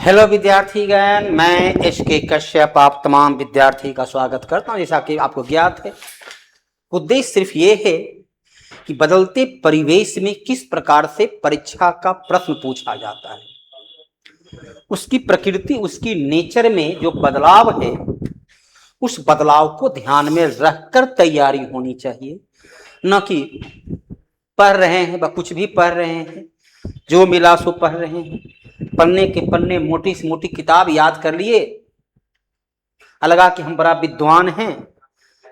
Hello विद्यार्थीगण, मैं SK. Kashyap आप तमाम विद्यार्थी का स्वागत करता हूं। जैसा कि आपको ज्ञात है, उद्देश्य सिर्फ ये है कि बदलते परिवेश में किस प्रकार से परीक्षा का प्रश्न पूछा जाता है, उसकी प्रकृति, उसकी नेचर में जो बदलाव है, उस बदलाव को ध्यान में रखकर तैयारी होनी चाहिए। न कि पढ़ रहे हैं व कुछ भी पढ़ रहे हैं, जो मिला सो पढ़ रहे हैं, पन्ने के पन्ने मोटी से मोटी किताब याद कर लिए, अलगा कि हम बड़ा विद्वान हैं।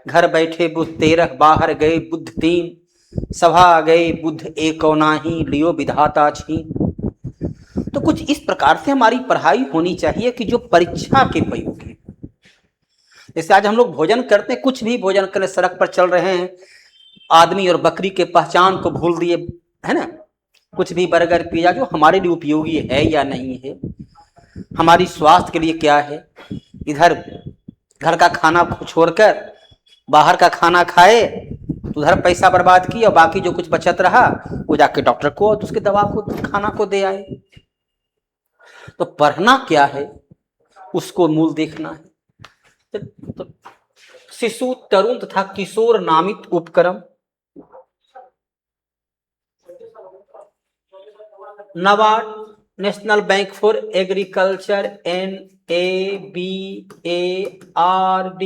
घर बैठे बुद्ध 13 बाहर गए बुद्ध 3, सभा गए बुद्ध एक नाही, लियो विधाता छीन। तो कुछ इस प्रकार से हमारी पढ़ाई होनी चाहिए कि जो परीक्षा के प्रयोग है। जैसे आज हम लोग भोजन करते हैं, कुछ भी भोजन करें, सड़क पर चल रहे हैं, आदमी और बकरी के पहचान को भूल दिए, है ना। कुछ भी बर्गर पिज्जा जो हमारे लिए उपयोगी है या नहीं है, हमारी स्वास्थ्य के लिए क्या है, इधर घर का खाना छोड़कर बाहर का खाना खाए तो उधर पैसा बर्बाद किया और बाकी जो कुछ बचत रहा वो जाके डॉक्टर को तो उसके दवा को खाना को दे आए। तो पढ़ना क्या है उसको मूल देखना है। तो शिशु, तरुण तथा किशोर नामित उपक्रम NABARD, national bank for agriculture, NABARD,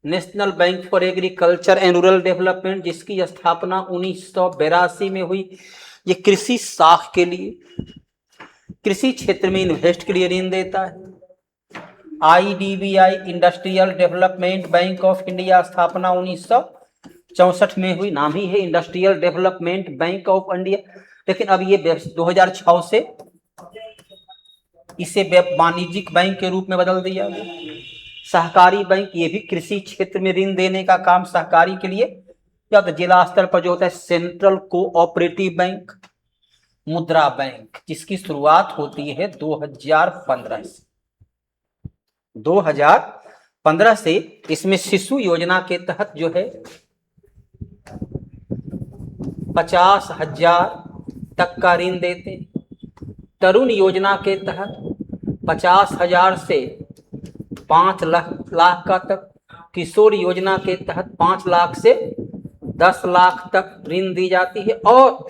national bank for agriculture and rural development, जिसकी स्थापना 1982 में हुई। ये कृषि साख के लिए, कृषि क्षेत्र में इन्वेस्ट के लिए ऋण देता है। IDBI, industrial development bank of India, स्थापना 1964 में हुई। नाम ही है industrial development bank of India, लेकिन अब ये 2006 से इसे वाणिज्यिक बैंक के रूप में बदल दिया गया। सहकारी बैंक, ये भी कृषि क्षेत्र में ऋण देने का काम सहकारी के लिए, या तो जिला स्तर पर जो होता है सेंट्रल कोऑपरेटिव बैंक। मुद्रा बैंक, जिसकी शुरुआत होती है 2015 से। 2015 से इसमें शिशु योजना के तहत जो है 50,000 तक का ऋण देते हैं। तरुण योजना के तहत 50,000 से 5 लाख का तक। किशोर योजना के तहत 5 लाख से 10 लाख तक ऋण दी जाती है। और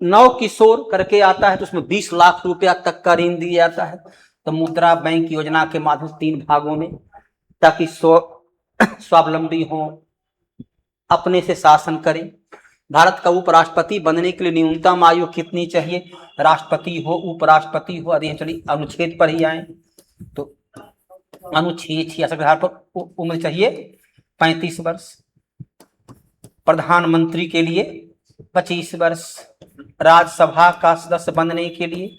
नव किशोर करके आता है तो उसमें 20 लाख रुपया तक का ऋण दिया जाता है। तो मुद्रा बैंक योजना के माध्यम से 3 भागों में, ताकि स्वावलंबी हो, अपने से शासन करें। भारत का उपराष्ट्रपति बनने के लिए न्यूनतम आयु कितनी चाहिए? राष्ट्रपति हो, उपराष्ट्रपति हो, अभी चलिए अनुच्छेद पर ही आए तो अनुच्छेद 66 के आधार पर उम्र चाहिए 35 वर्ष। प्रधानमंत्री के लिए 25 वर्ष। राज्यसभा का सदस्य बनने के लिए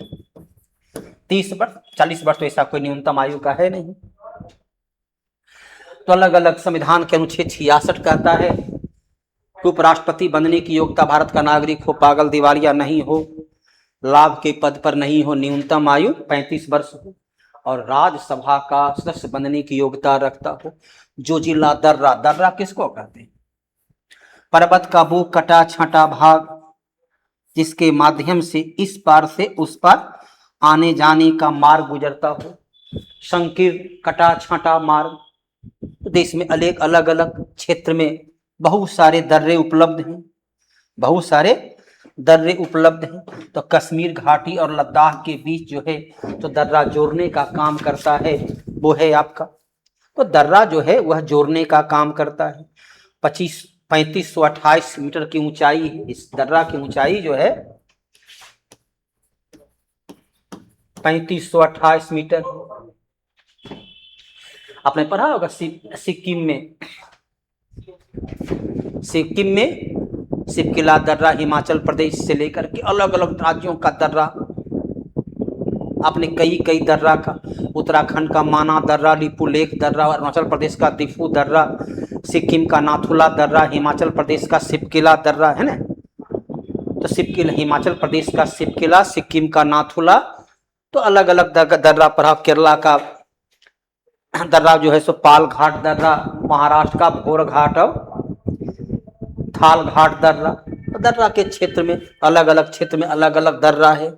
30 वर्ष। 40 वर्ष तो ऐसा कोई न्यूनतम आयु का है नहीं। तो अलग अलग संविधान के अनुच्छेद 66 कहता है उपराष्ट्रपति बनने की योग्यता भारत का नागरिक हो, पागल दिवालिया नहीं हो, लाभ के पद पर नहीं हो, न्यूनतम आयु 35 वर्ष हो, और राज्यसभा का सदस्य बनने की योग्यता रखता हो। जो जिला दर्रा, दर्रा किसको कहते हैं? पर्वत का वो कटा छाटा भाग जिसके माध्यम से इस पार से उस पार आने जाने का मार्ग गुजरता हो। संकीर्ण कटा छाटा मार्ग। देश में अलग अलग क्षेत्र में बहुत सारे दर्रे उपलब्ध हैं, बहुत सारे दर्रे उपलब्ध हैं। तो कश्मीर घाटी और लद्दाख के बीच जो है तो दर्रा जोड़ने का काम करता है, वो है आपका। तो दर्रा जो है वह जोड़ने का काम करता है। 3528 मीटर की ऊंचाई है। इस दर्रा की ऊंचाई जो है 3528 मीटर। आपने पढ़ा होगा सिक्किम में सिपकिला दर्रा, हिमाचल प्रदेश से लेकर के अलग अलग राज्यों का दर्रा। आपने कई दर्रा का, उत्तराखंड का माना दर्रा, लिपुलेख दर्रा, अरुणाचल प्रदेश का दिफू दर्रा, सिक्किम का नाथुला दर्रा, हिमाचल प्रदेश का सिपकिला दर्रा, है ना। तो सिपकिला, हिमाचल प्रदेश का सिपकिला, सिक्किम का नाथुला, तो अलग अलग दर्रा पढ़ा। केरला का दर्रा जो है सो पाल घाट दर्रा, महाराष्ट्र का भोर घाट और थाल घाट दर्रा, दर्रा के क्षेत्र में, अलग अलग क्षेत्र में अलग अलग दर्रा है।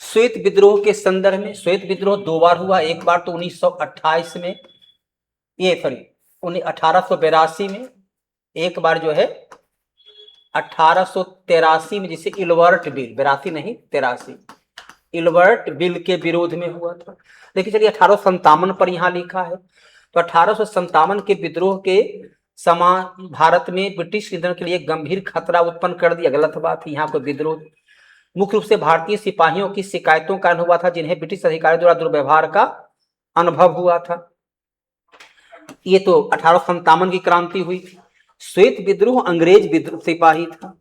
श्वेत विद्रोह के संदर्भ में, श्वेत विद्रोह 2 बार हुआ, एक बार तो 1928 में, ये सॉरी 1882 में, एक बार जो है 1883 में, जिसे इलवर्ट बिल, 82 नहीं 83, इलवर्ट बिल के विरोध में हुआ था। लेकिन चलिए 1857 पर यहाँ लिखा है, तो 1857 के विद्रोह के समान भारत में ब्रिटिश नियंत्रण के लिए गंभीर खतरा उत्पन्न कर दिया। गलत बात है, यहाँ कोई विद्रोह मुख्य रूप से भारतीय सिपाहियों की शिकायतों का कारण हुआ था, जिन्हें ब्रिटिश अधिकारियों द्वारा दुर्व्यवहार का अनुभव हुआ था। ये तो 1857 की क्रांति हुई। श्वेत विद्रोह अंग्रेज विद्रोह सिपाही था।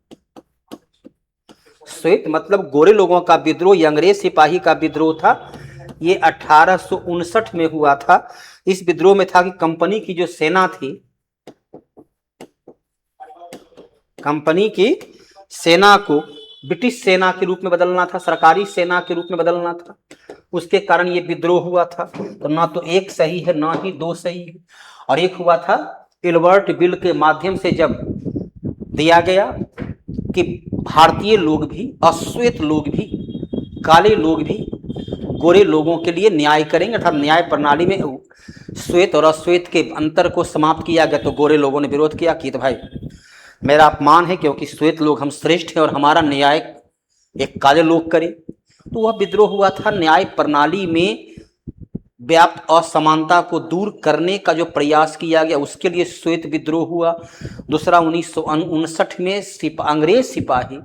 श्वेत मतलब गोरे लोगों का विद्रोह, ये अंग्रेज सिपाही का विद्रोह था। ये 1859 में हुआ था। इस विद्रोह में था कि कंपनी की जो सेना थी, कंपनी की सेना को ब्रिटिश सेना के रूप में बदलना था, सरकारी सेना के रूप में बदलना था। उसके कारण ये विद्रोह हुआ था। तो ना तो एक सही है, ना ही 2 सही है। और एक हुआ था इलवर्ट बिल के माध्यम से, जब दिया गया कि भारतीय लोग भी, अश्वेत लोग भी, काले लोग भी गोरे लोगों के लिए न्याय करेंगे, अर्थात न्याय प्रणाली में श्वेत और अश्वेत के अंतर को समाप्त किया गया। तो गोरे लोगों ने विरोध किया कि तो भाई मेरा अपमान है, क्योंकि श्वेत लोग हम श्रेष्ठ हैं और हमारा न्याय एक काले लोग करें। तो वह विद्रोह हुआ था। न्याय प्रणाली में व्याप्त असमानता को दूर करने का जो प्रयास किया गया, उसके लिए श्वेत विद्रोह हुआ। दूसरा 1959 में अंग्रेज सिपाही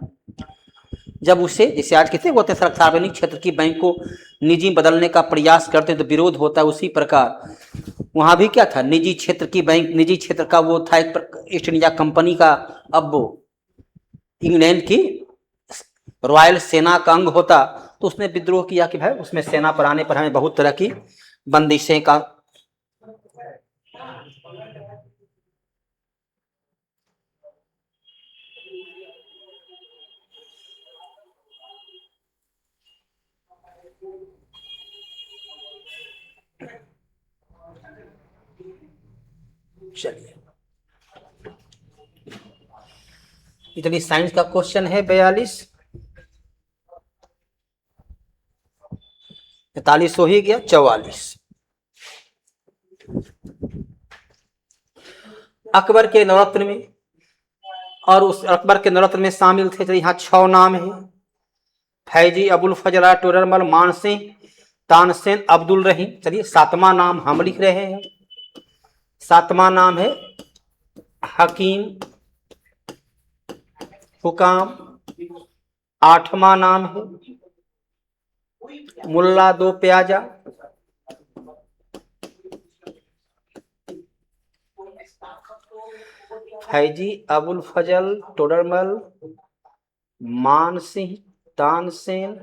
जब उसे, जैसे आज कितने होते हैं सार्वजनिक क्षेत्र की बैंक को निजी बदलने का प्रयास करते हैं तो विरोध होता है, उसी प्रकार वहां भी क्या था, निजी क्षेत्र की बैंक, निजी क्षेत्र का वो था एक ईस्ट इंडिया कंपनी का, अब वो इंग्लैंड की रॉयल सेना का अंग होता। तो उसने विद्रोह किया कि भाई उसमें सेना पर आने पर हमें बहुत तरह की बंदिशें का चलिए, इतनी साइंस का क्वेश्चन है 42, 43 हो ही गया, 44। अकबर के नवरत्न में, और उस अकबर के नवरत्न में शामिल थे, तो यहाँ 6 नाम है। फैजी, अबुल फजल, टोडरमल, मानसिंह, तानसेन, अब्दुल रहीम। चलिए 7वां नाम हम लिख रहे हैं। 7वां नाम है हकीम हुकाम। 8वां नाम है मुल्ला दो प्याजा। 'फैजी, अबुल फजल, टोडरमल, मानसिंह, तानसेन,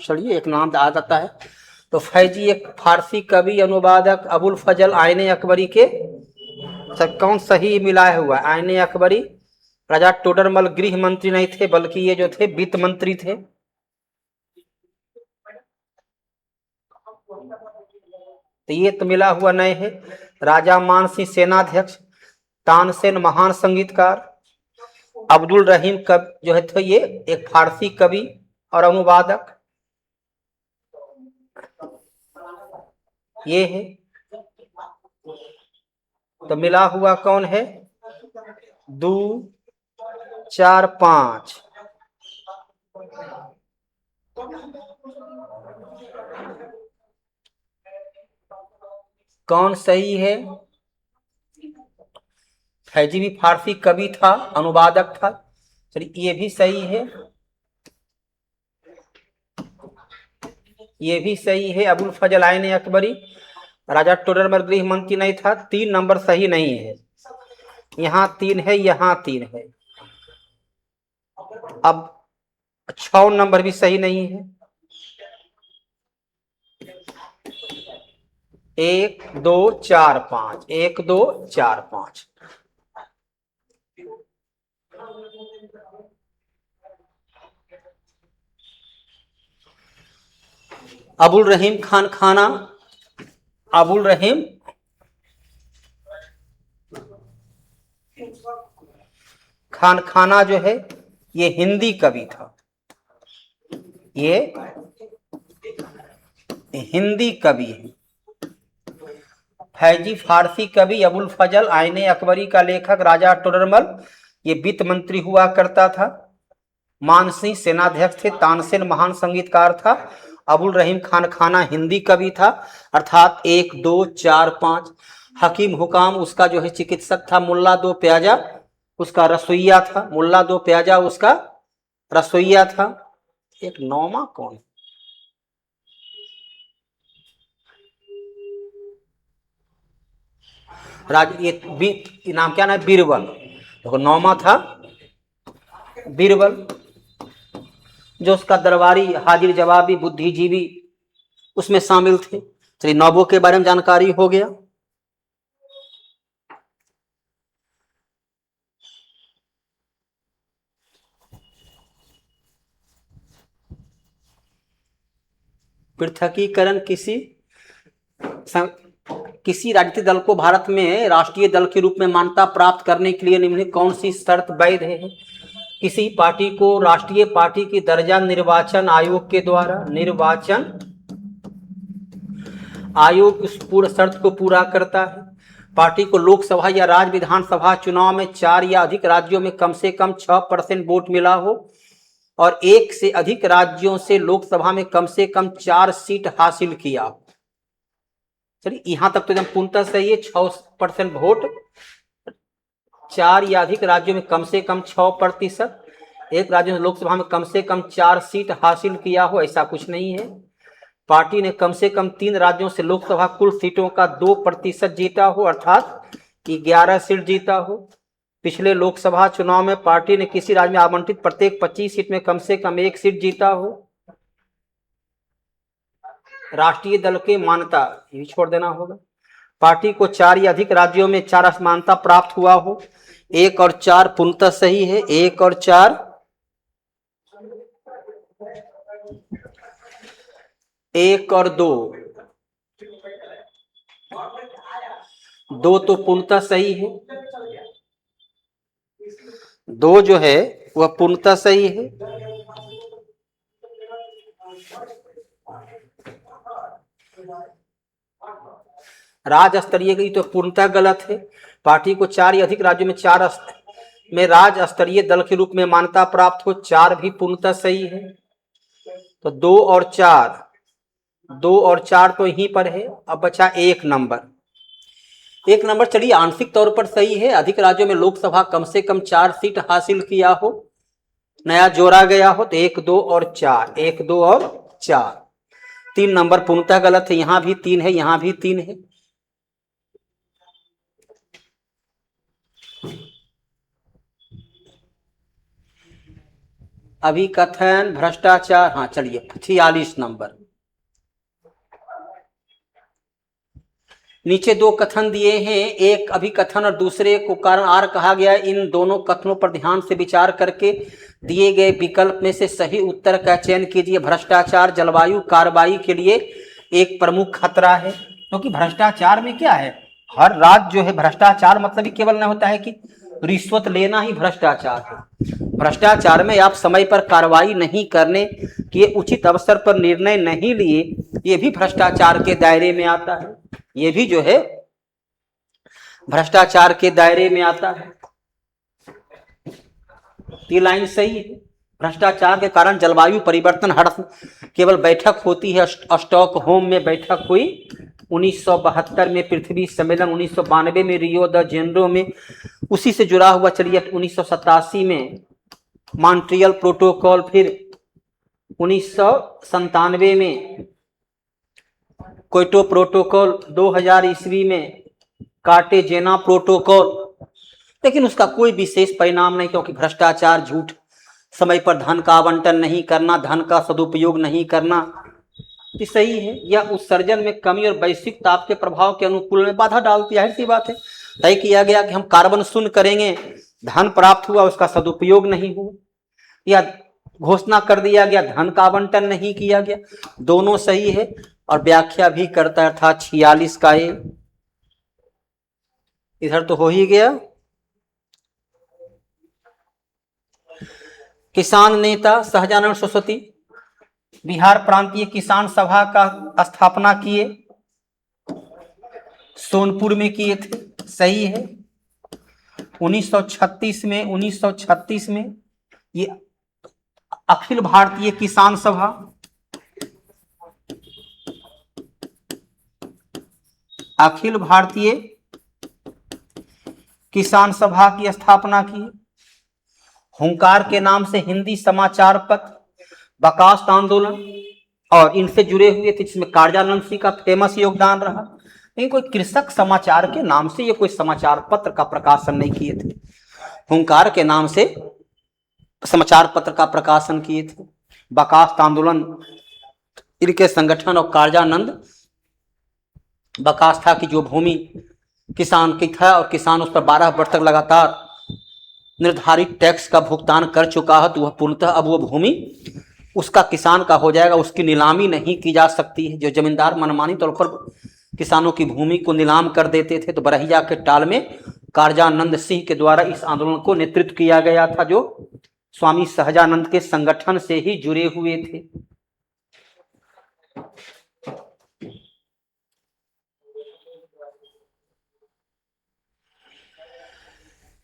चलिए एक नाम आ जाता है। तो फैजी एक फारसी कवि अनुवादक, अबुल फजल आईने अकबरी के, सब कौन सही मिलाया हुआ है, आईने अकबरी। राजा टोडरमल गृह मंत्री नहीं थे, बल्कि ये जो थे वित्त मंत्री थे। तो ये तो मिला हुआ नहीं है। राजा मानसिंह सेनाध्यक्ष, तानसेन महान संगीतकार, अब्दुल रहीम कवि जो है तो ये एक फारसी कवि और अनुवादक, ये है। तो मिला हुआ कौन है, 2, 4, 5। कौन सही है, फैजी भी फारसी कवि था, अनुवादक था। चलिए ये भी सही है, ये भी सही है। अबुल फजल आईने अकबरी, राजा टोडरमल गृह मंत्री नहीं था। 3 नंबर सही नहीं है, यहाँ 3 है, यहाँ 3 है। अब 6 नंबर भी सही नहीं है। 1, 2, 4, 5, 1, 2, 4, 5। अबुल रहीम खान खाना, अबुल रहीम खान खाना जो है ये हिंदी कवि था, ये हिंदी कवि है। फैजी फारसी कवि, अबुल फजल आईने अकबरी का लेखक, राजा टोडरमल ये वित्त मंत्री हुआ करता था। मानसिंह सेनाध्यक्ष थे। तानसेन महान संगीतकार था। अबुल रहीम खान खाना हिंदी कवि था, अर्थात 1 2 4 5। हकीम हुकाम उसका जो है चिकित्सक था। मुल्ला दो प्याजा उसका रसोईया था, मुल्ला दो प्याजा उसका रसोईया था। एक नौमा कौन? ये नाम क्या ना, बीरबल। देखो नौमा था बीरबल, जो उसका दरबारी हाजिर जवाबी बुद्धिजीवी उसमें शामिल थे। चलिए नौबों के बारे में जानकारी हो गया। पृथकीकरण किसी राजनीतिक दल को भारत में राष्ट्रीय दल के रूप में मान्यता प्राप्त करने के लिए निम्नलिखित कौन सी शर्त वैध है? किसी पार्टी को राष्ट्रीय पार्टी की दर्जा निर्वाचन आयोग के द्वारा, निर्वाचन आयोग उस पूर्ण शर्त को पूरा करता है। पार्टी को लोकसभा या राज्य विधानसभा चुनाव में 4 या अधिक राज्यों में कम से कम 6% वोट मिला हो और 1 से अधिक राज्यों से लोकसभा में कम से कम 4 सीट हासिल किया। चलिए यहां तक तो एकदम पूर्णतः सही है। 6% वोट, 4 या अधिक राज्यों में कम से कम 6%, एक राज्य में लोकसभा में कम से कम 4 सीट हासिल किया हो, ऐसा कुछ नहीं है। पार्टी ने कम से कम 3 राज्यों से लोकसभा कुल सीटों का 2% जीता हो, अर्थात 11 सीट जीता हो। पिछले लोकसभा चुनाव में पार्टी ने किसी राज्य में आवंटित प्रत्येक 25 सीट में कम से कम 1 सीट जीता हो। राष्ट्रीय दल के मान्यता ये भी छोड़ देना होगा। पार्टी को 4 या अधिक राज्यों में 4 मान्यता प्राप्त हुआ हो। 1 और 4 पूर्णतः सही है। 1 और 4, 1 और 2, 2 तो पूर्णतः सही है। 2 जो है वह पूर्णतः सही है। राज्य स्तरीय की तो पूर्णतः गलत है। पार्टी को 4 या अधिक राज्यों में 4 में राज्य स्तरीय दल के रूप में मान्यता प्राप्त हो, 4 भी पूर्णतः सही है। तो 2 और 4, 2 और 4 तो यहीं पर है। अब बचा 1 नंबर। 1 नंबर चलिए आंशिक तौर पर सही है। अधिक राज्यों में लोकसभा कम से कम 4 सीट हासिल किया हो, नया जोड़ा गया हो तो 1 2 और 4, 1 2 और 4। 3 नंबर पूर्णतः गलत है। यहां भी 3 है, यहां भी 3 है। अभिकथन भ्रष्टाचार, हाँ चलिए 46 नंबर। नीचे 2 कथन दिए हैं, एक अभिकथन और दूसरे को कारण आर कहा गया है। इन दोनों कथनों पर ध्यान से विचार करके दिए गए विकल्प में से सही उत्तर का चयन कीजिए। भ्रष्टाचार जलवायु कार्रवाई के लिए एक प्रमुख खतरा है, क्योंकि भ्रष्टाचार में क्या है, हर राज्य जो है भ्रष्टाचार मतलब ही केवल न होता है कि रिश्वत लेना ही भ्रष्टाचार है। भ्रष्टाचार में आप समय पर कार्रवाई नहीं करने के उचित अवसर पर निर्णय नहीं लिए, ये भी भ्रष्टाचार के दायरे में आता है। ये भी जो है भ्रष्टाचार के दायरे में आता है। ये लाइन सही है। भ्रष्टाचार के कारण जलवायु परिवर्तन हर केवल बैठक होती है, स्टॉकहोम में बैठक हुई 1972 में, पृथ्वी सम्मेलन 1992 में रियो द जेनेरो में, उसी से जुड़ा हुआ चलिए 1987 में मॉन्ट्रियल प्रोटोकॉल, फिर 1997 में क्योटो प्रोटोकॉल, 2000 ईस्वी में कार्टेजेना प्रोटोकॉल, लेकिन उसका कोई विशेष परिणाम नहीं, क्योंकि भ्रष्टाचार, झूठ, समय पर धन का आवंटन नहीं करना, धन का सदुपयोग नहीं करना, ये सही है। यह उत्सर्जन में कमी और वैश्विक ताप के प्रभाव के अनुकूल में बाधा डालती है। जाहिर सी बात है, तय किया गया कि हम कार्बन शून्य करेंगे, धन प्राप्त हुआ, उसका सदुपयोग नहीं हुआ, या घोषणा कर दिया गया, धन का आवंटन नहीं किया गया, दोनों सही है। और व्याख्या भी करता है, अर्थात 46 का ए। इधर तो हो ही गया। किसान नेता सहजानंद सरस्वती बिहार प्रांतीय किसान सभा का स्थापना किए, सोनपुर में किए थे, सही है। 1936 में ये अखिल भारतीय किसान सभा, अखिल भारतीय किसान सभा की स्थापना की। हुंकार के नाम से हिंदी समाचार पत्र, बकास्त आंदोलन और इनसे जुड़े हुए थे, जिसमें कार्यानंद सिंह का फेमस योगदान रहा। लेकिन कोई कृषक समाचार के नाम से ये कोई समाचार पत्र का प्रकाशन नहीं किए थे। हुंकार के नाम से समाचार पत्र का प्रकाशन किए थे। बकास्त आंदोलन इनके संगठन, और कार्यानंद बकास्था की जो भूमि किसान की था और किसान उस पर 12 वर्ष तक लगातार निर्धारित टैक्स का भुगतान कर चुका है, तो वह पूर्णतः अब वो भूमि उसका किसान का हो जाएगा, उसकी नीलामी नहीं की जा सकती है। जो जमींदार मनमानी तौर पर किसानों की भूमि को नीलाम कर देते थे, तो बरहिया के टाल में कार्यानंद सिंह के द्वारा इस आंदोलन को नेतृत्व किया गया था, जो स्वामी सहजानंद के संगठन से ही जुड़े हुए थे।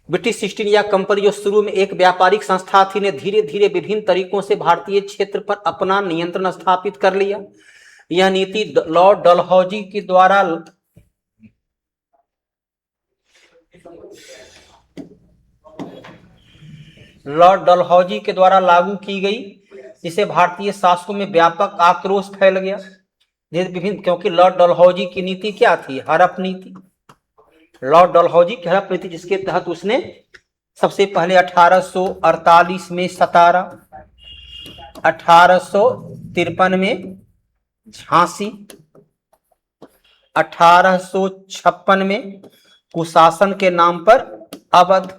ब्रिटिश ईस्ट इंडिया कंपनी जो शुरू में एक व्यापारिक संस्था थी, ने धीरे धीरे विभिन्न तरीकों से भारतीय क्षेत्र पर अपना नियंत्रण स्थापित कर लिया। यह नीति लॉर्ड डलहौजी के द्वारा लागू की गई, जिसे भारतीय शासकों में व्यापक आक्रोश फैल गया। विभिन्न, क्योंकि लॉर्ड डलहौजी की नीति क्या थी? हड़प नीति। लॉर्ड डलहौजी की हड़प नीति, जिसके तहत उसने सबसे पहले 1848 में सतारा, 1853 में झांसी, 1856 में कुशासन के नाम पर अवध,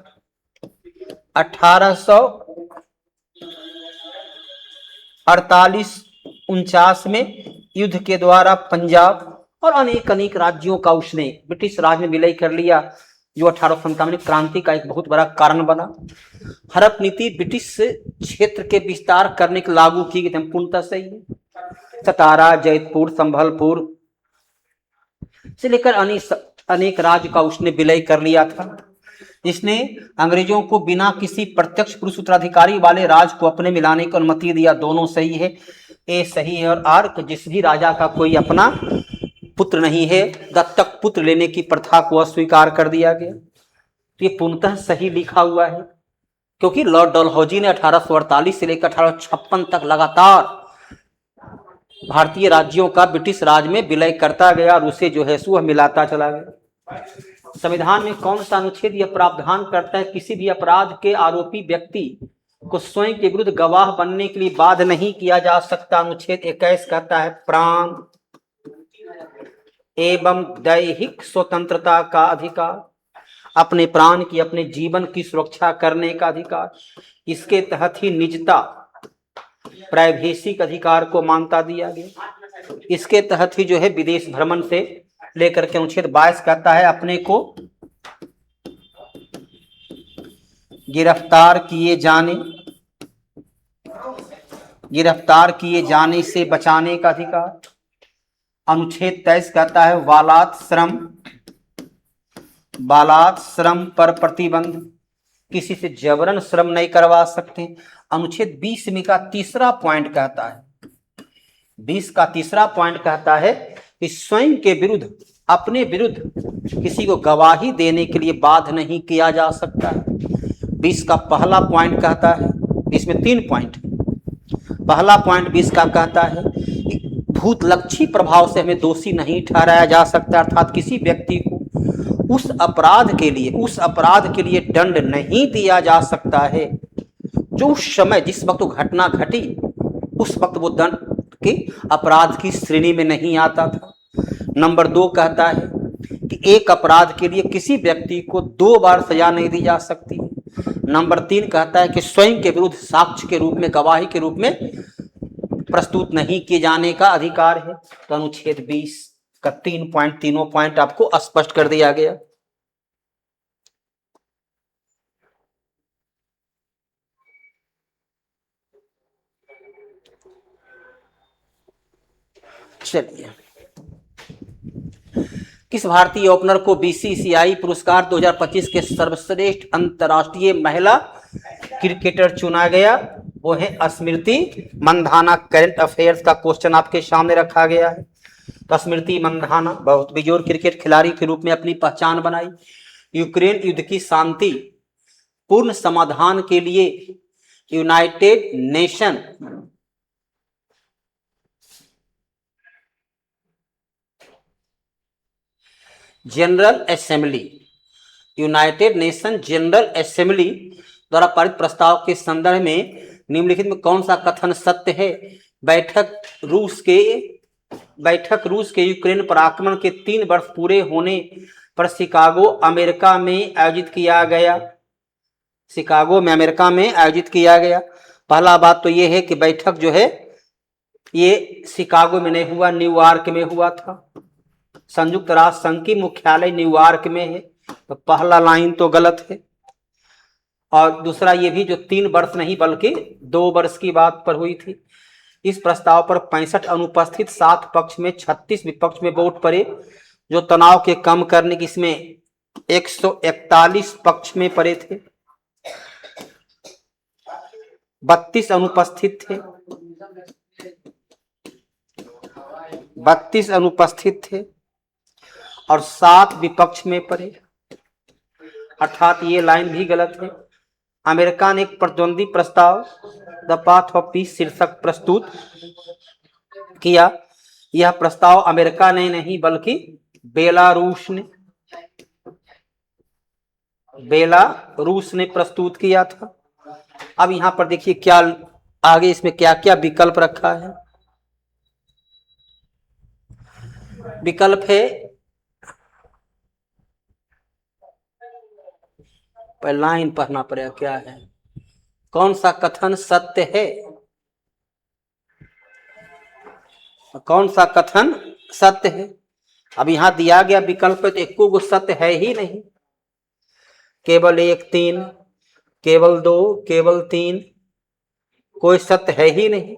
1848-49 में युद्ध के द्वारा पंजाब और अनेक राज्यों का उसने ब्रिटिश राज में विलय कर लिया, जो 1857 में क्रांति का एक बहुत बड़ा कारण बना। हड़प नीति ब्रिटिश क्षेत्र के विस्तार करने के लागू की गई, पूर्णतः सही है। सतारा, जैतपुर, संभलपुर से लेकर अनेक राज्य का उसने विलय कर लिया था, जिसने अंग्रेजों को बिना किसी प्रत्यक्ष पुरुष उत्तराधिकारी वाले राज को अपने मिलाने की अनुमति दिया। दोनों सही है, ए सही है। और आर, जिस भी राजा का कोई अपना पुत्र नहीं है, दत्तक पुत्र लेने की प्रथा को अस्वीकार कर दिया गया। तो ये पूर्णतः सही लिखा हुआ है, क्योंकि लॉर्ड डलहौजी ने 1848 से लेकर 1856 तक लगातार भारतीय राज्यों का ब्रिटिश राज में विलय करता गया और उसे जो है सो मिलाता चला गया। संविधान में कौन सा अनुच्छेद यह प्रावधान करता है? किसी भी अपराध के आरोपी व्यक्ति को स्वयं के विरुद्ध गवाह बनने के लिए बाध्य नहीं किया जा सकता। अनुच्छेद 21 कहता है प्राण एवं दैहिक स्वतंत्रता का अधिकार, अपने प्राण की, अपने जीवन की सुरक्षा करने का अधिकार। इसके तहत ही निजता, प्राइवेसी के अधिकार को मान्यता दिया गया। इसके तहत ही जो है विदेश भ्रमण से लेकर के अनुच्छेद 22 कहता है अपने को गिरफ्तार किए जाने से बचाने का अधिकार। अनुच्छेद 23 कहता है बालात श्रम पर प्रतिबंध, किसी से जबरन श्रम नहीं करवा सकते। अनुच्छेद 20 में का तीसरा पॉइंट कहता है, 20 का तीसरा पॉइंट कहता है कि स्वयं के विरुद्ध, अपने विरुद्ध किसी को गवाही देने के लिए बाध्य नहीं किया जा सकता है। 20 का पहला पॉइंट कहता है, इसमें 3 पॉइंट। पहला पॉइंट 20 का कहता है कि भूतलक्षी प्रभाव से हमें दोषी नहीं ठहराया जा सकता, अर्थात किसी व्यक्ति को उस अपराध के लिए दंड नहीं दिया जा सकता है जो उस समय, जिस वक्त वो घटना घटी, उस वक्त वो दंड के अपराध की श्रेणी में नहीं आता था। नंबर 2 कहता है कि एक अपराध के लिए किसी व्यक्ति को 2 बार सजा नहीं दी जा सकती। नंबर 3 कहता है कि स्वयं के विरुद्ध साक्ष्य के रूप में, गवाही के रूप में प्रस्तुत नहीं किए जाने का अधिकार है। तो अनुच्छेद 20 का 3 पॉइंट, तीनों पॉइंट आपको स्पष्ट कर दिया गया। चलिए, किस भारतीय ओपनर को बीसीसीआई पुरस्कार 2025 के सर्वश्रेष्ठ अंतर्राष्ट्रीय महिला क्रिकेटर चुना गया? वो है स्मृति मंधाना। करंट अफेयर्स का क्वेश्चन आपके सामने रखा गया है। तो स्मृति मंधाना बहुत बेजोर क्रिकेट खिलाड़ी के रूप में अपनी पहचान बनाई। यूक्रेन युद्ध की शांति पूर्ण समाधान के लिए United nation general assembly, United nation general assembly द्वारा पारित प्रस्ताव के संदर्भ में निम्नलिखित में कौन सा कथन सत्य है? बैठक रूस के यूक्रेन पर आक्रमण के 3 वर्ष पूरे होने पर शिकागो अमेरिका में आयोजित किया गया। शिकागो में अमेरिका में आयोजित किया गया। पहला बात तो यह है कि बैठक जो है ये शिकागो में नहीं हुआ, न्यूयॉर्क में हुआ था। संयुक्त राष्ट्र संघ की मुख्यालय न्यूयॉर्क में है, तो पहला लाइन तो गलत है। और दूसरा ये भी जो 3 वर्ष नहीं बल्कि 2 वर्ष की बात पर हुई थी। इस प्रस्ताव पर 65 अनुपस्थित, 7 पक्ष में 36 विपक्ष में वोट पड़े, जो तनाव के कम करने की इसमें 141 पक्ष में पड़े थे, 32 अनुपस्थित थे, 32 अनुपस्थित थे और 7 विपक्ष में पड़े, अर्थात ये लाइन भी गलत है। अमेरिका ने एक प्रतिद्वंदी प्रस्ताव द पाथ ऑफ पीस शीर्षक प्रस्तुत किया। यह प्रस्ताव अमेरिका ने नहीं बल्कि बेलारूस ने प्रस्तुत किया था। अब यहां पर देखिए क्या आगे इसमें क्या क्या विकल्प रखा है। विकल्प है, पर लाइन पढ़ना पड़ेगा क्या है, कौन सा कथन सत्य है, कौन सा कथन सत्य है। अब यहां दिया गया विकल्प तो एको गो सत्य है ही नहीं, केवल 1, 3, केवल 2, केवल 3, कोई सत्य है ही नहीं।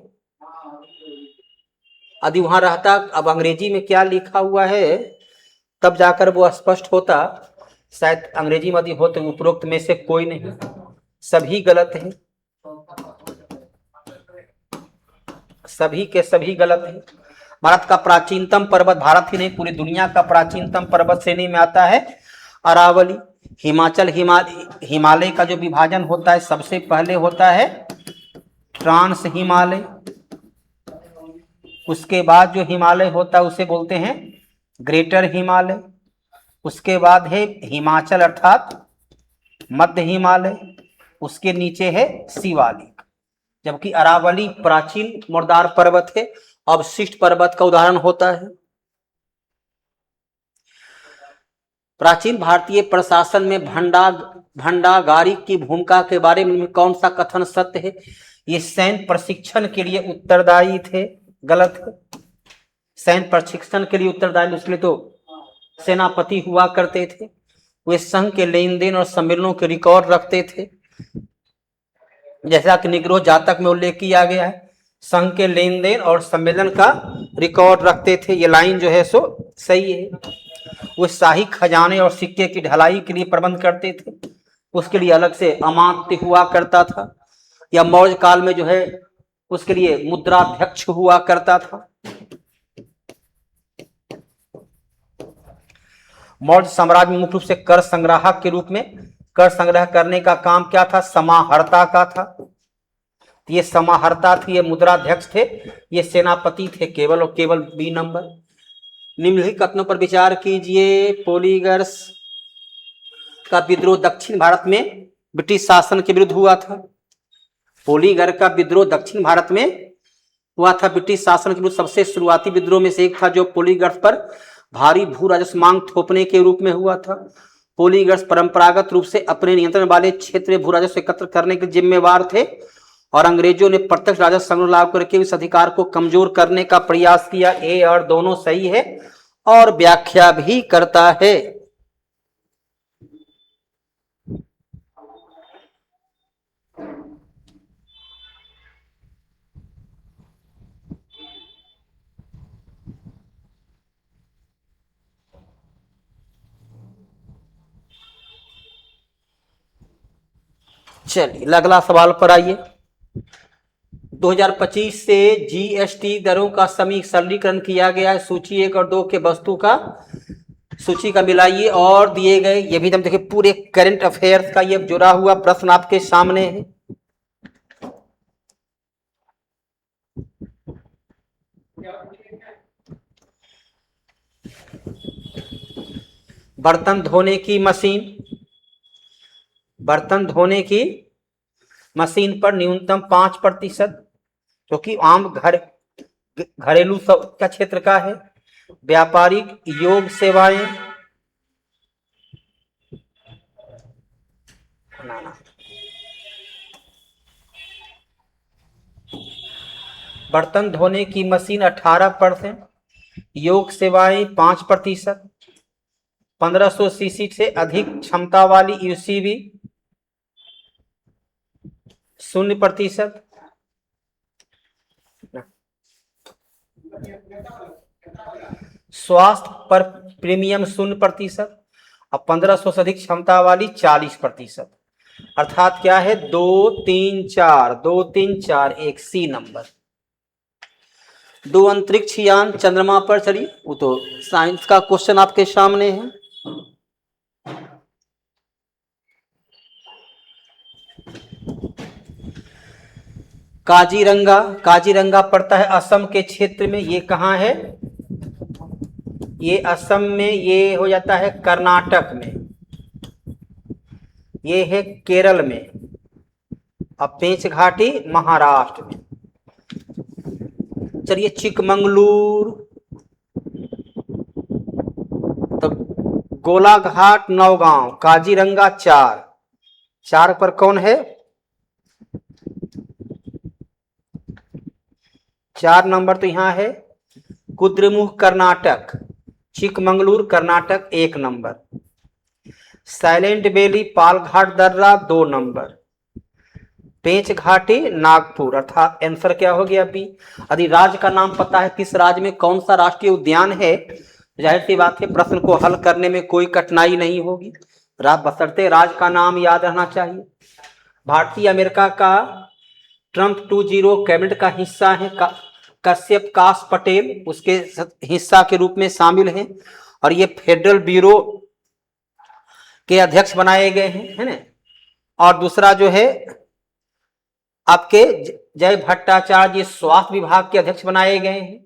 यदि वहां रहता, अब अंग्रेजी में क्या लिखा हुआ है तब जाकर वो स्पष्ट होता। शायद अंग्रेजी में यदि हो तो उपरोक्त में से कोई नहीं, सभी गलत है, सभी के सभी गलत है। भारत का प्राचीनतम पर्वत, भारत ही नहीं पूरी दुनिया का प्राचीनतम पर्वत श्रेणी में आता है अरावली। हिमालय का जो विभाजन होता है सबसे पहले होता है ट्रांस हिमालय, उसके बाद जो हिमालय होता है उसे बोलते हैं ग्रेटर हिमालय, उसके बाद है हिमाचल अर्थात मध्य हिमालय, उसके नीचे है शिवालिक। जबकि अरावली प्राचीन मुर्दार पर्वत है, अवशिष्ट पर्वत का उदाहरण होता है। प्राचीन भारतीय प्रशासन में भंडागारी की भूमिका के बारे में कौन सा कथन सत्य है? ये सैन्य प्रशिक्षण के लिए उत्तरदायी थे, गलत है। सैन्य प्रशिक्षण के लिए उत्तरदायी इसलिए तो सेनापति हुआ करते थे, वे संघ के लेन देन और सम्मेलनों के रिकॉर्ड रखते थे, जैसा कि निग्रोह जातक में उल्लेख किया गया है, संघ के लेन देन और सम्मेलन का रिकॉर्ड रखते थे। ये लाइन जो है सो सही है। वे शाही खजाने और सिक्के की ढलाई के लिए प्रबंध करते थे, उसके लिए अलग से अमात्य हुआ करता था, या मौर्य काल में जो है उसके लिए मुद्राध्यक्ष हुआ करता था। मौर्य साम्राज्य में मुख्य रूप से कर संग्राहक के रूप में कर संग्रह करने का काम क्या था? समाहर्ता का था। ये समाहर्ता थे, ये मुद्राध्यक्ष थे, ये सेनापति थे केवल और केवल बी नंबर। निम्नलिखित कथनों पर विचार कीजिए। पोलीगर्स का विद्रोह दक्षिण भारत में ब्रिटिश शासन के विरुद्ध हुआ था। पोलीगर का विद्रोह दक्षिण भारत में हुआ था ब्रिटिश शासन के विरुद्ध। सबसे शुरुआती विद्रोह में से एक था जो पोलीगर्स पर भारी भू राजस्व मांग थोपने के रूप में हुआ था। पोलीगर्स परंपरागत रूप से अपने नियंत्रण वाले क्षेत्र में भू राजस्व एकत्र करने के जिम्मेवार थे और अंग्रेजों ने प्रत्यक्ष राजस्व संग्रह लाभ करके इस अधिकार को कमजोर करने का प्रयास किया। ए और दोनों सही है और व्याख्या भी करता है। चलिए अगला सवाल पर आइए। 2025 से जीएसटी दरों का सरलीकरण किया गया है। सूची 1 और 2 के वस्तु का सूची का मिलाइए और दिए गए, ये भी हम देखिए पूरे करंट अफेयर्स का ये जुड़ा हुआ प्रश्न आपके सामने है। बर्तन धोने की मशीन पर न्यूनतम 5%, जो कि आम घरेलू का क्षेत्र का है। व्यापारिक योग सेवाएं, बर्तन धोने की मशीन 18%, योग सेवाएं 5%, 1500 सीसी से अधिक क्षमता वाली यूसीबी 0%, स्वास्थ्य पर प्रीमियम 0% और 1500 से अधिक क्षमता वाली 40%। अर्थात क्या है 2 3 4 2 3 4 1 सी नंबर। 2 अंतरिक्ष यान चंद्रमा पर चली, वो तो साइंस का क्वेश्चन आपके सामने है। काजीरंगा पड़ता है असम के क्षेत्र में। ये कहाँ है? ये असम में, ये हो जाता है कर्नाटक में, ये है केरल में और पेंच घाटी महाराष्ट्र में। चलिए चिकमंगलूर, तो गोलाघाट नौगांव, काजीरंगा 4 पर कौन है? 4 नंबर तो यहां है Kudremukh Karnataka, Chikmagalur Karnataka 1 number. Silent valley Palghat दर्रा 2 नंबर। पेंच घाटी नागपुर, अर्थात आंसर क्या हो गया बी। यदि राज्य का नाम पता है किस राज्य में कौन सा राष्ट्रीय उद्यान है, जाहिर सी बात है प्रश्न को हल करने में कोई कठिनाई नहीं होगी, बशर्ते राज्य का नाम याद रहना चाहिए। भारतीय अमेरिका का ट्रंप 20 कैबिनेट का हिस्सा है कश्यप काश पटेल, उसके हिस्सा के रूप में शामिल हैं और ये फेडरल ब्यूरो के अध्यक्ष बनाए गए हैं, है ना। और दूसरा जो है आपके जय भट्टाचार्य, ये स्वास्थ्य विभाग के अध्यक्ष बनाए गए हैं।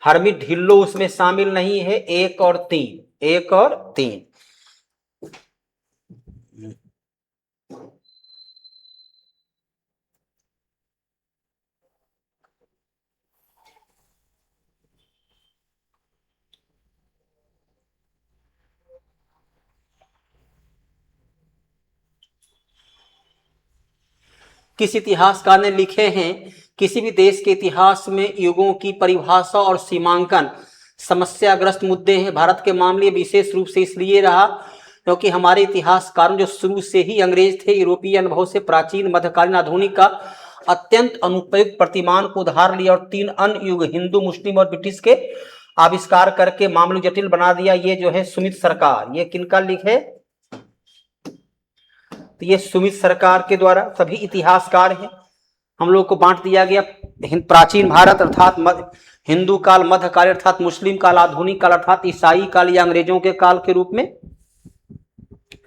हरमित ढिल्लो उसमें शामिल नहीं है। 1 और 3। किस इतिहासकार ने लिखे हैं, किसी भी देश के इतिहास में युगों की परिभाषा और सीमांकन समस्याग्रस्त मुद्दे हैं। भारत के मामले विशेष रूप से इसलिए रहा क्योंकि हमारे इतिहासकार जो शुरू से ही अंग्रेज थे, यूरोपीय अनुभव से प्राचीन मध्यकालीन आधुनिक का अत्यंत अनुपयुक्त प्रतिमान को उधार लिया और 3 अन्य युग हिंदू, मुस्लिम और ब्रिटिश के आविष्कार करके मामले जटिल बना दिया। ये जो है सुमित सरकार, ये किनका लिखे? तो ये सुमित सरकार के द्वारा सभी इतिहासकार हैं। हम लोग को बांट दिया गया प्राचीन भारत अर्थात हिंदू काल, मध्यकाल अर्थात मुस्लिम काल, आधुनिक काल अर्थात ईसाई काल या अंग्रेजों के काल के रूप में।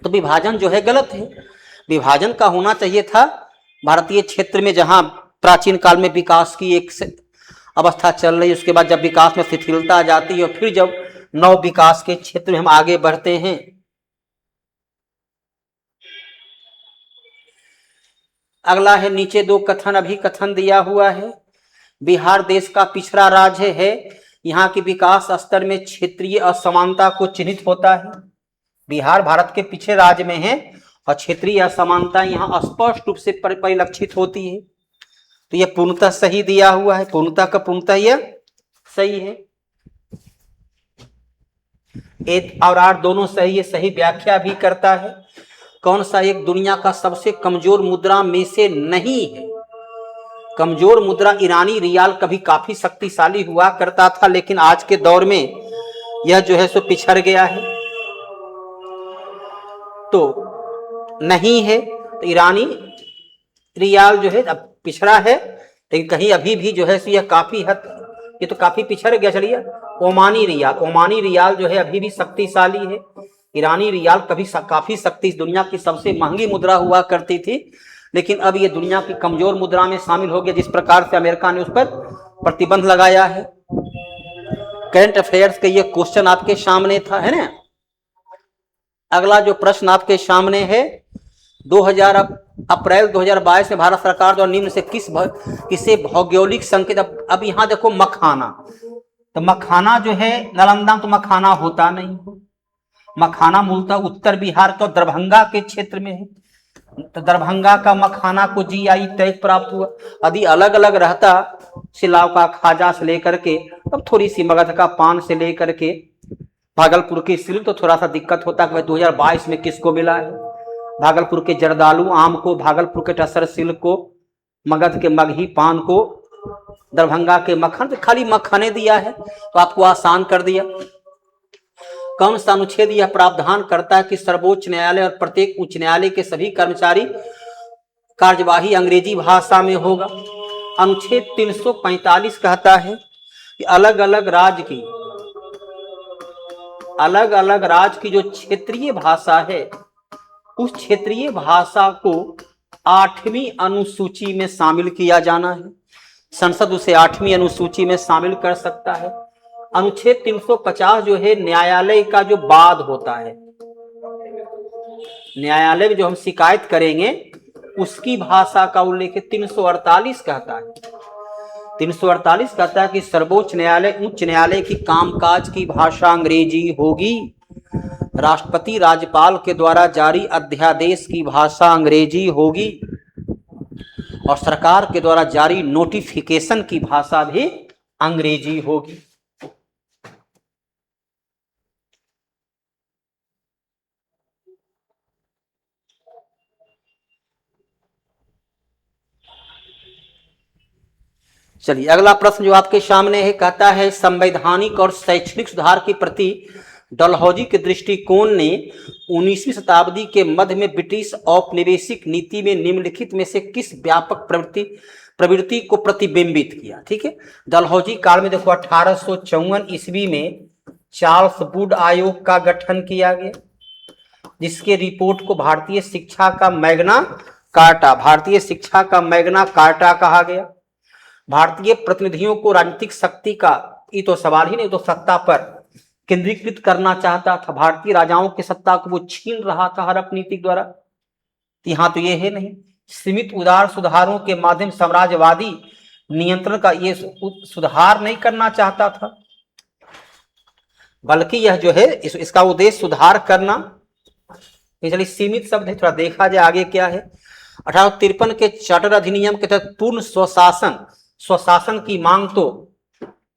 तो विभाजन जो है गलत है। विभाजन का होना चाहिए था भारतीय क्षेत्र में जहां प्राचीन काल में विकास की एक अवस्था चल रही है, उसके बाद जब विकास में शिथिलता आ जाती है और फिर जब नव विकास के क्षेत्र में हम आगे बढ़ते हैं। अगला है नीचे 2 कथन, अभी कथन दिया हुआ है। बिहार देश का पिछड़ा राज्य है, यहाँ के विकास स्तर में क्षेत्रीय असमानता को चिन्हित होता है। बिहार भारत के पिछड़े राज्य में है और क्षेत्रीय असमानता यहाँ स्पष्ट रूप से परिलक्षित होती है। तो यह पूर्णतः सही दिया हुआ है, पूर्णतः का पूर्णतः यह सही है। एक और आठ दोनों सही है, सही व्याख्या भी करता है। कौन सा एक दुनिया का सबसे कमजोर मुद्रा में से नहीं है? कमजोर मुद्रा ईरानी रियाल कभी काफी शक्तिशाली हुआ करता था, लेकिन आज के दौर में यह जो है सो पिछड़ गया है, तो नहीं है। तो ईरानी रियाल जो है अब पिछड़ा है, लेकिन कहीं अभी भी जो है सो यह काफी हद, ये तो काफी पिछड़ गया। चलिए ओमानी रियाल जो है अभी भी शक्तिशाली है। ईरानी रियाल कभी काफी शक्ति, दुनिया की सबसे महंगी मुद्रा हुआ करती थी, लेकिन अब ये दुनिया की कमजोर मुद्रा में शामिल हो गया, जिस प्रकार से अमेरिका ने उस पर प्रतिबंध लगाया है। करंट अफेयर्स का ये क्वेश्चन आपके सामने था, है ना। अगला जो प्रश्न आपके सामने है, 2000 अप्रैल 2022 में भारत सरकार द्वारा निम्न से किसे भौगोलिक संकेत, अब यहाँ देखो मखाना, तो मखाना जो है नालंदा में तो मखाना होता नहीं, मखाना मूलतः उत्तर बिहार का दरभंगा के क्षेत्र में है। तो दरभंगा का मखाना को जीआई टैग प्राप्त हुआ। यदि अलग अलग रहता, सिलाव का खाजा से लेकर के, अब थोड़ी सी मगध का पान से लेकर के भागलपुर की सिल्क, तो थोड़ा सा दिक्कत होता कि 2022 में किसको मिला है। भागलपुर के जर्दालू आम को, भागलपुर के टसर सिल्क को, मगध के मगही पान को, दरभंगा के मक्खन, तो खाली मक्खने दिया है, तो आपको आसान कर दिया। कौन सा अनुच्छेद यह प्रावधान करता है कि सर्वोच्च न्यायालय और प्रत्येक उच्च न्यायालय के सभी कर्मचारी कार्यवाही अंग्रेजी भाषा में होगा? अनुच्छेद 345 कहता है कि अलग अलग राज्य की जो क्षेत्रीय भाषा है, उस क्षेत्रीय भाषा को 8वीं अनुसूची में शामिल किया जाना है। संसद उसे 8वीं अनुसूची में शामिल कर सकता है। अनुच्छेद 350 जो है न्यायालय का जो वाद होता है, न्यायालय में जो हम शिकायत करेंगे उसकी भाषा का उल्लेख 348 कहता है। 348 कहता है कि सर्वोच्च न्यायालय उच्च न्यायालय की कामकाज की भाषा अंग्रेजी होगी। राष्ट्रपति राज्यपाल के द्वारा जारी अध्यादेश की भाषा अंग्रेजी होगी और सरकार के द्वारा जारी नोटिफिकेशन की भाषा भी अंग्रेजी होगी। चलिए अगला प्रश्न जो आपके सामने है, कहता है संवैधानिक और शैक्षणिक सुधार के प्रति डलहौजी के दृष्टिकोण ने 19वीं शताब्दी के मध्य में ब्रिटिश औपनिवेशिक नीति में निम्नलिखित में से किस व्यापक प्रवृत्ति को प्रतिबिंबित किया? ठीक है, डलहौजी काल में देखो 1854 ईस्वी में चार्ल्स वुड आयोग का गठन किया गया, जिसके रिपोर्ट को भारतीय शिक्षा का मैग्ना कार्टा कहा गया। भारतीय प्रतिनिधियों को राजनीतिक शक्ति का, ये तो सवाल ही नहीं, तो सत्ता पर केंद्रीकृत करना चाहता था। भारतीय राजाओं की सत्ता को वो छीन रहा था हड़प नीति द्वारा। यहाँ तो ये है नहीं। सीमित उदार सुधारों के माध्यम साम्राज्यवादी नियंत्रण का ये सुधार नहीं करना चाहता था, बल्कि यह जो है इसका उद्देश्य सुधार करना। चलिए सीमित शब्द है, थोड़ा देखा जाए आगे क्या है। 1853 के चार्टर अधिनियम के तहत पूर्ण स्वशासन की मांग तो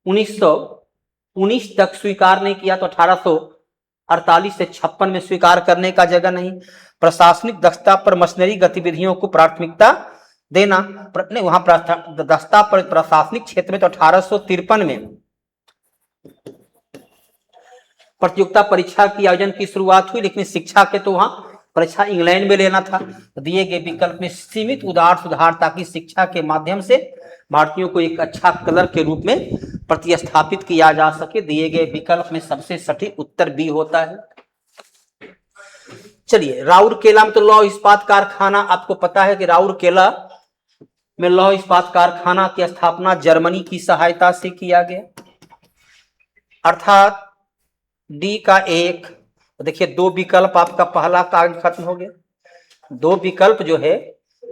1919 तक स्वीकार नहीं किया, तो 1848 से 56 में स्वीकार करने का जगह नहीं। प्रशासनिक दक्षता पर मशीनरी गतिविधियों को प्राथमिकता देना, नहीं वहां दक्षता पर प्रशासनिक क्षेत्र में तो 1853 में प्रतियोगिता परीक्षा की आयोजन की शुरुआत हुई, लेकिन शिक्षा के तो वहां परीक्षा इंग्लैंड में लेना था। दिए गए विकल्प में सीमित उदार सुधार, ताकि शिक्षा के माध्यम से भारतीयों को एक अच्छा कलर के रूप में प्रतिस्थापित किया जा सके। दिए गए विकल्प में सबसे सटीक उत्तर बी होता है। चलिए राउरकेला में तो लौह इस्पात कारखाना, आपको पता है कि राउरकेला में लौह इस्पात कारखाना की स्थापना जर्मनी की सहायता से किया गया। अर्थात डी का 1, देखिए 2 विकल्प आपका पहला कागज खत्म हो गया। 2 विकल्प जो है,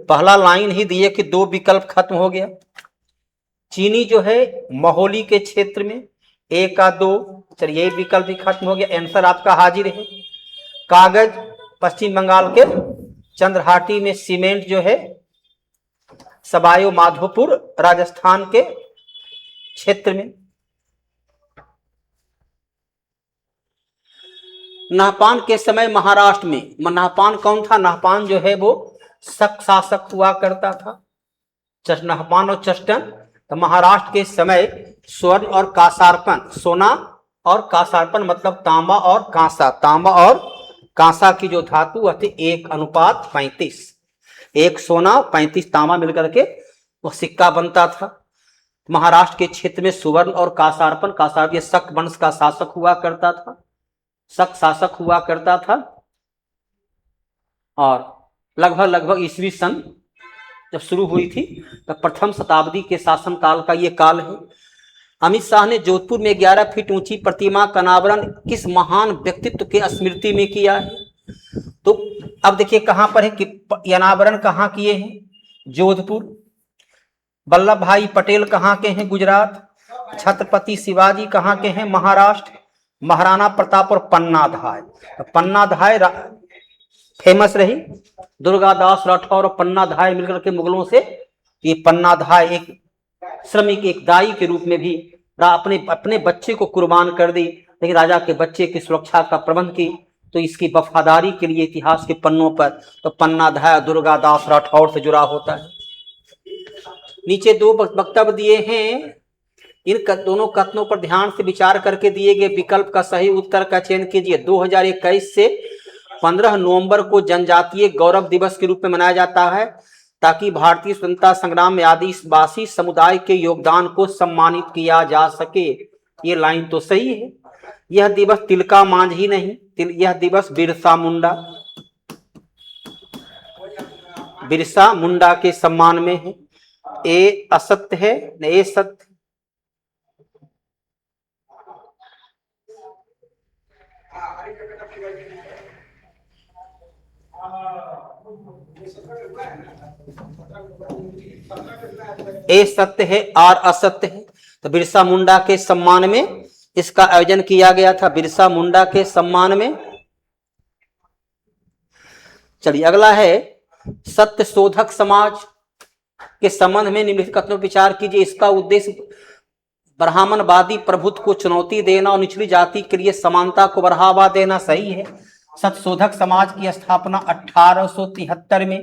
पहला लाइन ही दिए कि 2 विकल्प खत्म हो गया। चीनी जो है महोली के क्षेत्र में 1 का 2, चलिए ये विकल्प भी खत्म हो गया, आंसर आपका हाजिर है। कागज पश्चिम बंगाल के चंद्रहाटी में, सीमेंट जो है सबायो माधोपुर राजस्थान के क्षेत्र में। नहपान के समय महाराष्ट्र में, नहपान कौन था? नहपान जो है वो शक शासक हुआ करता था, नहपान और चष्टन। तो महाराष्ट्र के समय स्वर्ण और कांसार्पण, सोना और कांसार्पण मतलब तांबा और कांसा, तांबा और कांसा की जो धातु वह थी 1:35, 1 सोना 35 तांबा मिलकर के वो सिक्का बनता था। महाराष्ट्र के क्षेत्र में सुवर्ण और कांसार्पण, कांसार्पण ये शक वंश का शासक हुआ करता था, शक शासक हुआ करता था। और लगभग ईस्वी सन जब शुरू हुई थी तो प्रथम शताब्दी के शासनकाल का ये काल है। अमित शाह ने जोधपुर में 11 फीट ऊंची प्रतिमा का अनावरण किस महान व्यक्तित्व के स्मृति में किया है? तो अब देखिए कहां पर है कि अनावरण कहां किए हैं? जोधपुर। वल्लभ भाई पटेल कहां के हैं? गुजरात। छत्रपति शिवाजी कहां के हैं? महाराष्ट्र। महाराणा प्रताप और पन्नाधाय, पन्नाधाय फेमस रही। दुर्गादास राठौर और पन्नाधाय मिलकर के मुगलों से, ये पन्नाधाय एक श्रमिक, एक दाई के रूप में भी अपने बच्चे को कुर्बान कर दी, लेकिन राजा के बच्चे की सुरक्षा का प्रबंध की। तो इसकी वफादारी के लिए इतिहास के पन्नों पर तो पन्नाधाय दुर्गादास राठौर से जुड़ा होता है। नीचे 2 वक्तव्य दिए हैं, इन दोनों कथनों पर ध्यान से विचार करके दिए गए विकल्प का सही उत्तर का चयन कीजिए। 2021 से 15 नवंबर को जनजातीय गौरव दिवस के रूप में मनाया जाता है ताकि भारतीय स्वतंत्रता संग्राम में आदिवासी समुदाय के योगदान को सम्मानित किया जा सके। ये लाइन तो सही है। यह दिवस तिलका मांझी नहीं, यह दिवस बिरसा मुंडा के सम्मान में है। ए असत्य है, ए सत्य। ए सत्य है, आर असत्य है। तो बिरसा मुंडा के सम्मान में इसका आयोजन किया गया था, बिरसा मुंडा के सम्मान में। चलिए अगला है, सत्य शोधक समाज के संबंध में निम्नलिखित कथनों पर विचार कीजिए। इसका उद्देश्य ब्राह्मणवादी प्रभुत्व को चुनौती देना और निचली जाति के लिए समानता को बढ़ावा देना। सही है। सत्यशोधक समाज की स्थापना 1873 में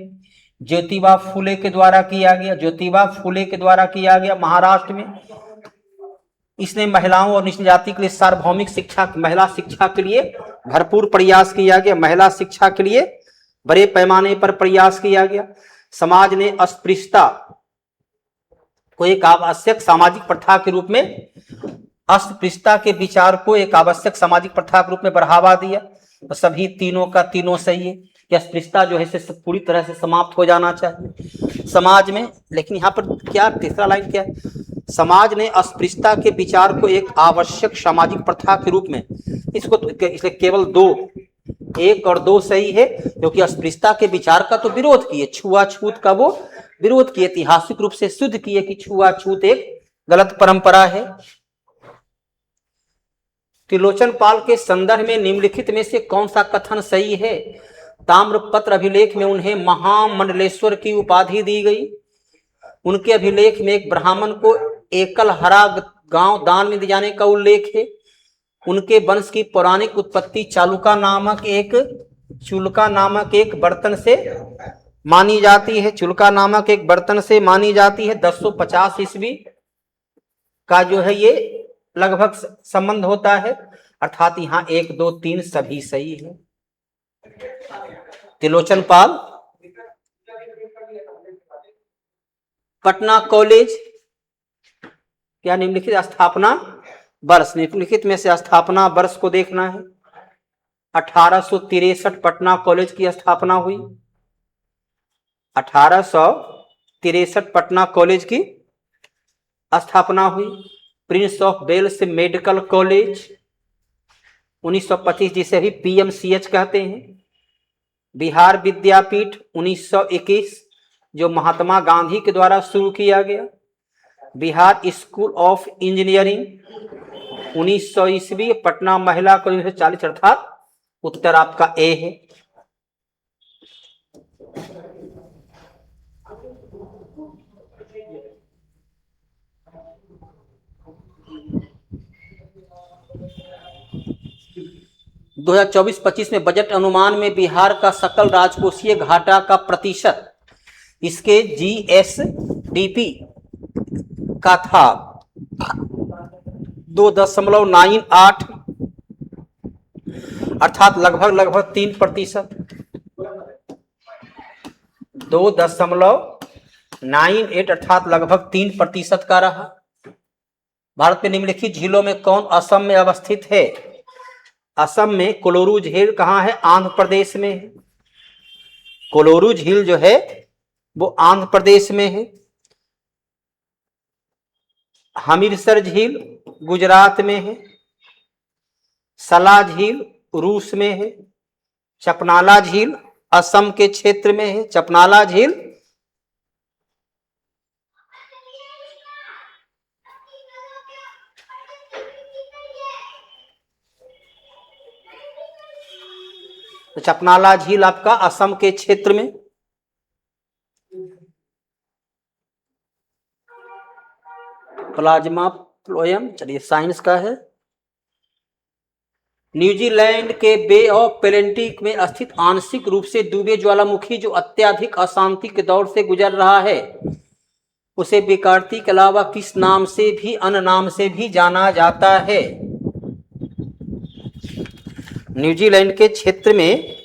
ज्योतिबा फूले के द्वारा किया गया, ज्योतिबा फूले के द्वारा किया गया महाराष्ट्र में। इसने महिलाओं और निचली जाति के लिए सार्वभौमिक शिक्षा, महिला शिक्षा के लिए भरपूर प्रयास किया गया, महिला शिक्षा के लिए बड़े पैमाने पर प्रयास किया गया। समाज ने अस्पृश्यता को एक आवश्यक सामाजिक प्रथा के रूप में, अस्पृश्यता के विचार को एक आवश्यक सामाजिक प्रथा के रूप में बढ़ावा दिया। तो सभी तीनों का तीनों सही है कि अस्पृश्यता जो है इसे पूरी तरह से समाप्त हो जाना चाहिए समाज में। लेकिन यहाँ पर क्या तीसरा लाइन क्या है? समाज ने अस्पृश्यता के विचार को एक आवश्यक सामाजिक प्रथा के रूप में, इसको तो इसलिए केवल 2, 1 और 2 सही है, क्योंकि अस्पृश्यता के विचार का तो विरोध किए, छुआछूत का वो विरोध किए, ऐतिहासिक रूप से सिद्ध किए कि छुआछूत एक गलत परंपरा है। त्रिलोचन पाल के संदर्भ में निम्नलिखित में से कौन सा कथन सही है? ताम्रपत्र अभिलेख में उन्हें महामंडलेश्वर की उपाधि दी गई। उनके अभिलेख में एक ब्राह्मण को एकल हरा गांव दान में दिए जाने का उल्लेख है। उनके वंश की पौराणिक उत्पत्ति चुलका नामक एक बर्तन से मानी जाती है, चुलका नामक एक बर्तन से मानी जाती है। 1050 ईस्वी का जो है ये लगभग संबंध होता है, अर्थात यहाँ 1, 2, 3 सभी सही है। त्रिलोचन पाल। पटना कॉलेज क्या निम्नलिखित स्थापना वर्ष, निम्नलिखित में से स्थापना वर्ष को देखना है। 1863 पटना कॉलेज की स्थापना हुई। 1863 पटना कॉलेज की स्थापना हुई। Prince of Wales medical college 1925, जिसे भी PMCH कहते हैं। बिहार विद्यापीठ 1921, जो महात्मा गांधी के द्वारा शुरू किया गया। बिहार स्कूल ऑफ इंजीनियरिंग 1900 ईस्वी। पटना महिला कॉलेज 1940, अर्थात उत्तर आपका ए है। दो 2024-25 में बजट अनुमान में बिहार का सकल राजकोषीय घाटा का प्रतिशत इसके जीएसडीपी का था 2.98, अर्थात लगभग 3%। 2.98 अर्थात लगभग 3% का रहा। भारत में निम्नलिखित झीलों में कौन असम में अवस्थित है? असम में कोलोरू झील कहाँ है? आंध्र प्रदेश में है। कोलोरू झील जो है वो आंध्र प्रदेश में है। हमीरसर झील गुजरात में है। सला झील रूस में है। चपनाला झील असम के क्षेत्र में है। चपनाला झील तो चपनाला झील आपका असम के क्षेत्र में। प्लाज्मा फ्लोएम चलिए साइंस का है। न्यूजीलैंड के बे ऑफ पेलेंटिक में स्थित आंशिक रूप से डूबे ज्वालामुखी जो अत्यधिक अशांति के दौर से गुजर रहा है उसे बेकारती के अलावा किस नाम से भी अन्य नाम से भी जाना जाता है? न्यूजीलैंड के क्षेत्र में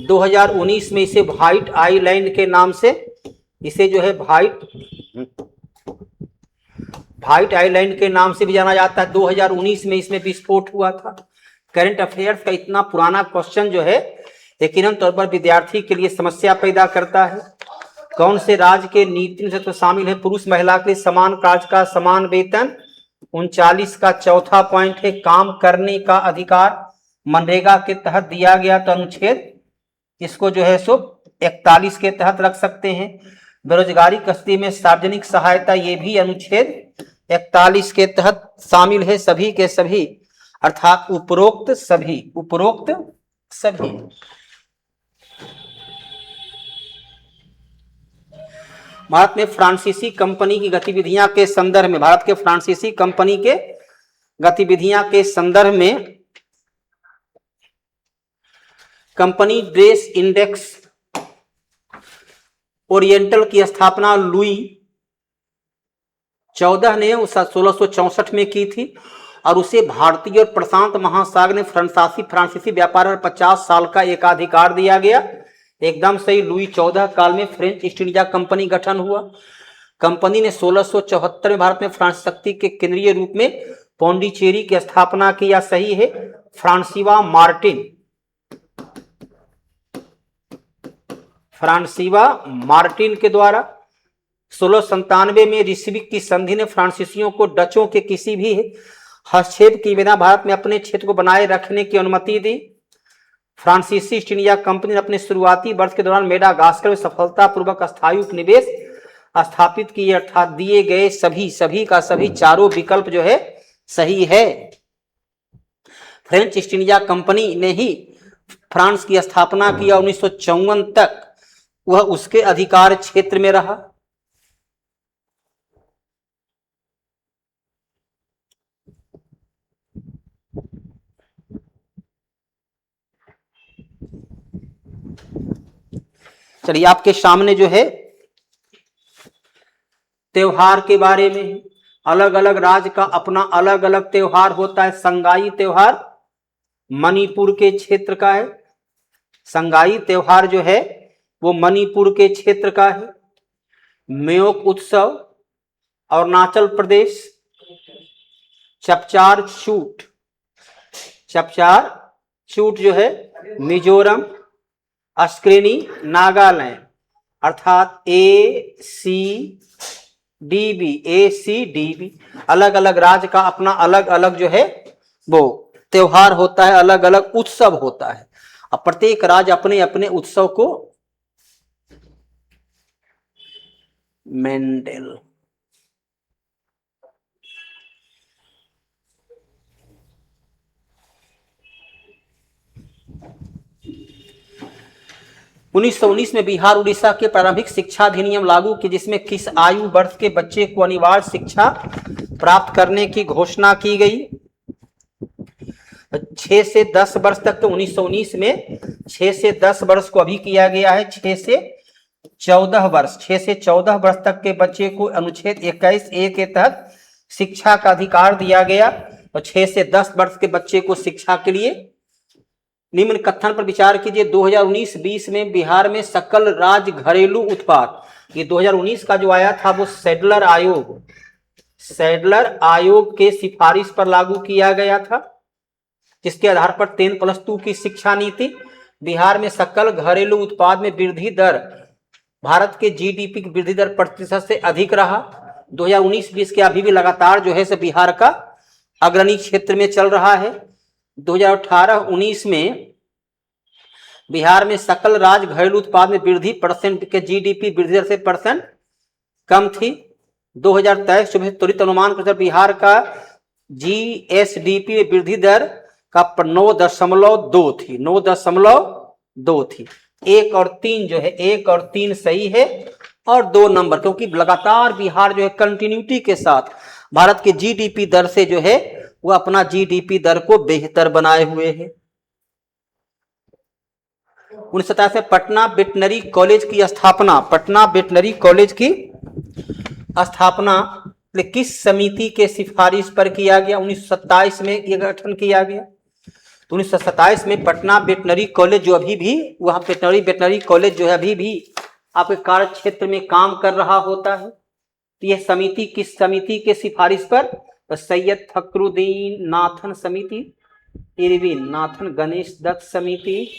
2019 में इसे व्हाइट आइलैंड के नाम से इसे जो है व्हाइट आइलैंड के नाम से भी जाना जाता है। 2019 में इसमें विस्फोट हुआ था। करंट अफेयर्स का इतना पुराना क्वेश्चन जो है यकीनन तौर पर विद्यार्थी के लिए समस्या पैदा करता है। कौन से राज्य के नीति में तो शामिल है पुरुष महिला के लिए समान कार्य का समान वेतन? 39 का चौथा पॉइंट है काम करने का अधिकार मनरेगा के तहत दिया गया तो अनुच्छेद इसको जो है सो 41 के तहत रख सकते हैं। बेरोजगारी कस्ती में सार्वजनिक सहायता ये भी अनुच्छेद 41 के तहत शामिल है। सभी के सभी अर्थात उपरोक्त सभी भारत में फ्रांसीसी कंपनी की गतिविधियां के संदर्भ में भारत के फ्रांसीसी कंपनी के गतिविधियां के संदर्भ में कंपनी ड्रेस इंडेक्स ओरिएंटल की स्थापना लुई 14 ने 1664 में की थी और उसे भारतीय और प्रशांत महासागर ने फ्रांसीसी व्यापार पर 50 साल का एकाधिकार दिया गया। एकदम सही। लुई 14 काल में फ्रेंच ईस्ट इंडिया कंपनी गठन हुआ। कंपनी ने 1674 में भारत में फ्रांस शक्ति के केंद्रीय रूप में पौंडीचेरी की स्थापना की। या सही है फ्रांसिवा मार्टिन के द्वारा। 1697 में रिस्विक की संधि ने फ्रांसीसियों को डचों के किसी भी हस्तक्षेप के बिना भारत में अपने क्षेत्र को बनाए रखने की अनुमति दी। फ्रांसीसी ईस्ट इंडिया कंपनी ने अपने शुरुआती वर्ष के दौरान मेडागास्कर में सफलतापूर्वक स्थायी उपनिवेश स्थापित किए। अर्थात दिए गए सभी का सभी चारों विकल्प जो है सही है। फ्रेंच ईस्ट इंडिया कंपनी ने ही फ्रांस की स्थापना की और 1954 तक वह उसके अधिकार क्षेत्र में रहा। चलिए आपके सामने जो है त्योहार के बारे में अलग अलग राज्य का अपना अलग अलग त्योहार होता है। संगाई त्योहार मणिपुर के क्षेत्र का है। संगाई त्योहार जो है वो मणिपुर के क्षेत्र का है। म्योक उत्सव अरुणाचल प्रदेश। चपचार चूट जो है मिजोरम। अस्क्रेनी नागालैंड अर्थात ACDB अलग अलग राज्य का अपना अलग अलग जो है वो त्योहार होता है, अलग अलग उत्सव होता है। अब प्रत्येक राज्य अपने अपने उत्सव को मेंडेल 1919 में बिहार उड़ीसा के प्रारंभिक शिक्षा अधिनियम लागू किए, जिसमें किस आयु वर्ष के बच्चे को अनिवार्य शिक्षा प्राप्त करने की घोषणा की गई? 6 से 10 वर्ष तक। तो 1919 में 6 से 10 वर्ष को अभी किया गया है 6 से 14 वर्ष। 6 से 14 वर्ष तक के बच्चे को अनुच्छेद 21A के तहत शिक्षा का अधिकार दिया गया और 6 से 10 वर्ष के बच्चे को शिक्षा के लिए निम्न कथन पर विचार कीजिए। 2019-20 में बिहार में सकल राज्य घरेलू उत्पाद, ये 2019 का जो आया था वो सैडलर आयोग के सिफारिश पर लागू किया गया था, जिसके आधार पर 10+2 की शिक्षा नीति। बिहार में सकल घरेलू उत्पाद में वृद्धि दर भारत के जीडीपी की वृद्धि दर प्रतिशत से अधिक रहा। 2019-20 के अभी भी लगातार जो है बिहार का अग्रणी क्षेत्र में चल रहा है। 2018-19 में बिहार में सकल राज्य घरेलू उत्पाद में वृद्धि परसेंट के जीडीपी वृद्धि दर से परसेंट कम थी। 2023-24 त्वरित अनुमान के अनुसार बिहार का जीएसडीपी में वृद्धि दर का 9.2 थी, 9.2 थी। 1 और 3 जो है 1 और 3 सही है और 2 नंबर, क्योंकि लगातार बिहार जो है कंटिन्यूटी के साथ भारत के जीडीपी दर से जो है वो अपना जीडीपी दर को बेहतर बनाए हुए है। 1927 में पटना वेटनरी कॉलेज की स्थापना, पटना वेटनरी कॉलेज की स्थापना किस समिति के सिफारिश पर किया गया? 1927 में यह गठन किया गया। 1927 में पटना वेटनरी कॉलेज जो अभी भी वहां वेटनरी कॉलेज जो है अभी भी आपके कार्य क्षेत्र में काम कर रहा होता है। तो यह समिति किस समिति के सिफारिश पर? सैयद फखरुद्दीन नाथन समिति, इरविन नाथन गणेश दत्त समिति,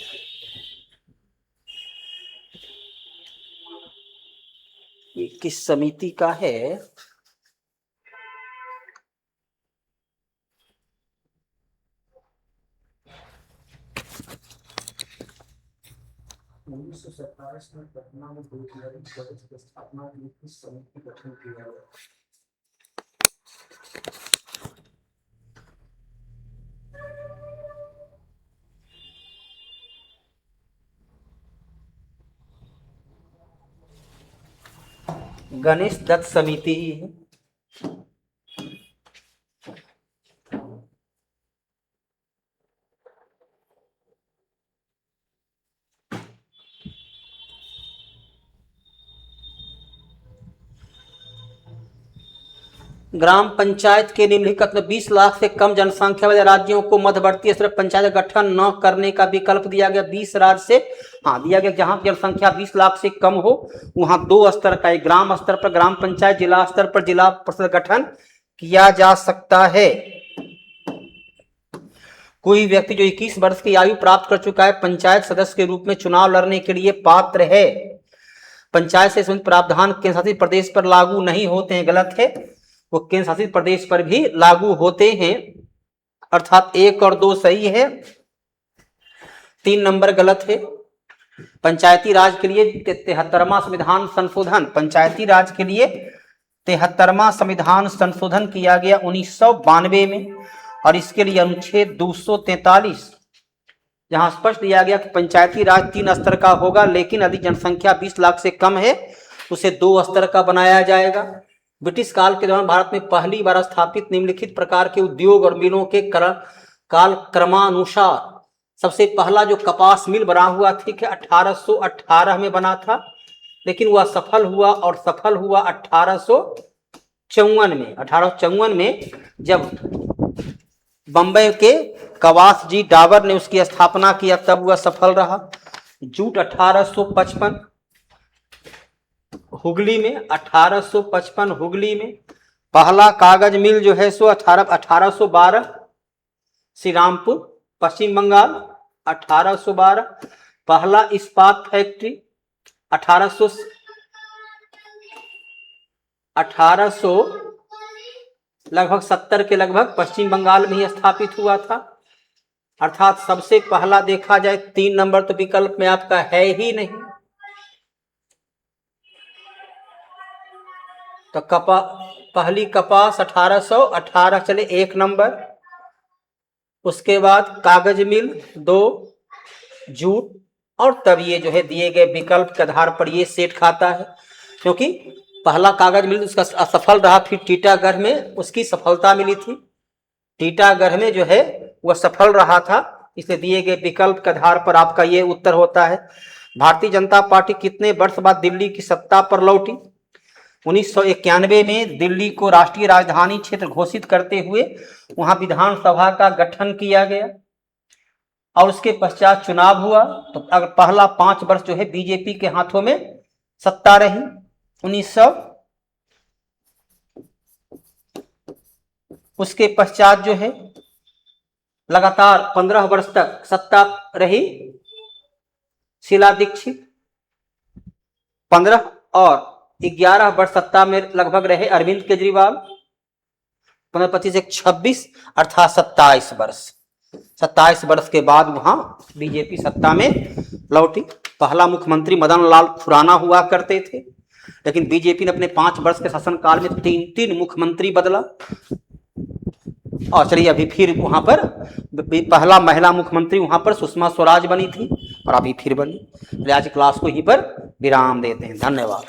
ये किस समिति का है? उन्नीस सौ 27 में पटना में वेटनरी कॉलेज की स्थापना के लिए किस समिति का गठन किया गया? गणेश दत्त समिति है। ग्राम पंचायत के निम्नलिखित 20 लाख से कम जनसंख्या वाले राज्यों को मध्यवर्ती स्तर पंचायत गठन न करने का विकल्प दिया गया। 20 राज्य से दिया गया जहां जनसंख्या 20 लाख से कम हो वहां 2 स्तर का, एक ग्राम स्तर पर ग्राम पंचायत, जिला स्तर पर जिला परिषद गठन किया जा सकता है। कोई व्यक्ति जो 21 वर्ष की आयु प्राप्त कर चुका है पंचायत सदस्य के रूप में चुनाव लड़ने के लिए पात्र है। पंचायत से संबंधित प्रावधान केंद्र शासित प्रदेश पर लागू नहीं होते हैं, गलत है, वो केंद्र शासित प्रदेश पर भी लागू होते हैं, अर्थात 1 और 2 सही है, 3 नंबर गलत है। पंचायती राज के लिए 73वां संविधान संशोधन, पंचायती राज के लिए 73वां संविधान संशोधन किया गया 1992 में और इसके लिए अनुच्छेद 243 जहां स्पष्ट दिया गया कि पंचायती राज 3 स्तर का होगा, लेकिन यदि जनसंख्या 20 लाख से कम है उसे 2 स्तर का बनाया जाएगा। ब्रिटिश काल के दौरान भारत में पहली बार स्थापित निम्नलिखित प्रकार के उद्योग और मिलों के काल क्रमानुसार सबसे पहला जो कपास मिल बना हुआ थी कि 1818 में बना था, लेकिन वह सफल हुआ 1854 में। 1854 में जब बंबई के कवास जी डाबर ने उसकी स्थापना किया तब वह सफल रहा। जूट 1855 हुगली में, 1855 हुगली में। पहला कागज मिल जो है सो 1812 श्रीरामपुर पश्चिम बंगाल 1812। पहला इस्पात फैक्ट्री 1800 लगभग 70 के लगभग पश्चिम बंगाल में ही स्थापित हुआ था, अर्थात सबसे पहला देखा जाए 3 नंबर तो विकल्प में आपका है ही नहीं। तो पहली कपास 1818 चले 1 नंबर। उसके बाद कागज मिल 2, जूट और तब ये जो है दिए गए विकल्प के आधार पर ये सेट खाता है, क्योंकि पहला कागज मिल उसका असफल रहा, फिर टीटागढ़ में उसकी सफलता मिली थी। टीटागढ़ में जो है वह सफल रहा था, इसलिए दिए गए विकल्प के आधार पर आपका ये उत्तर होता है। भारतीय जनता पार्टी कितने वर्ष बाद दिल्ली की सत्ता पर लौटी? 1991 में दिल्ली को राष्ट्रीय राजधानी क्षेत्र घोषित करते हुए वहां विधानसभा का गठन किया गया और उसके पश्चात चुनाव हुआ। तो अगर पहला 5 वर्ष जो है बीजेपी के हाथों में सत्ता रही। 1900 उसके पश्चात जो है लगातार 15 वर्ष तक सत्ता रही शीला दीक्षित। 15 और 11 वर्ष सत्ता में लगभग रहे अरविंद केजरीवाल। 15, 25, 26 अर्थात 27 वर्ष। 27 वर्ष के बाद वहां बीजेपी सत्ता में लौटी। पहला मुख्यमंत्री मदन लाल खुराना हुआ करते थे, लेकिन बीजेपी ने अपने 5 वर्ष के शासनकाल में 3 मुख्यमंत्री बदला। और चलिए अभी फिर वहां पर पहला महिला मुख्यमंत्री वहां पर सुषमा स्वराज बनी थी और अभी फिर बनी। आज क्लास को यहीं पर विराम देते हैं। धन्यवाद।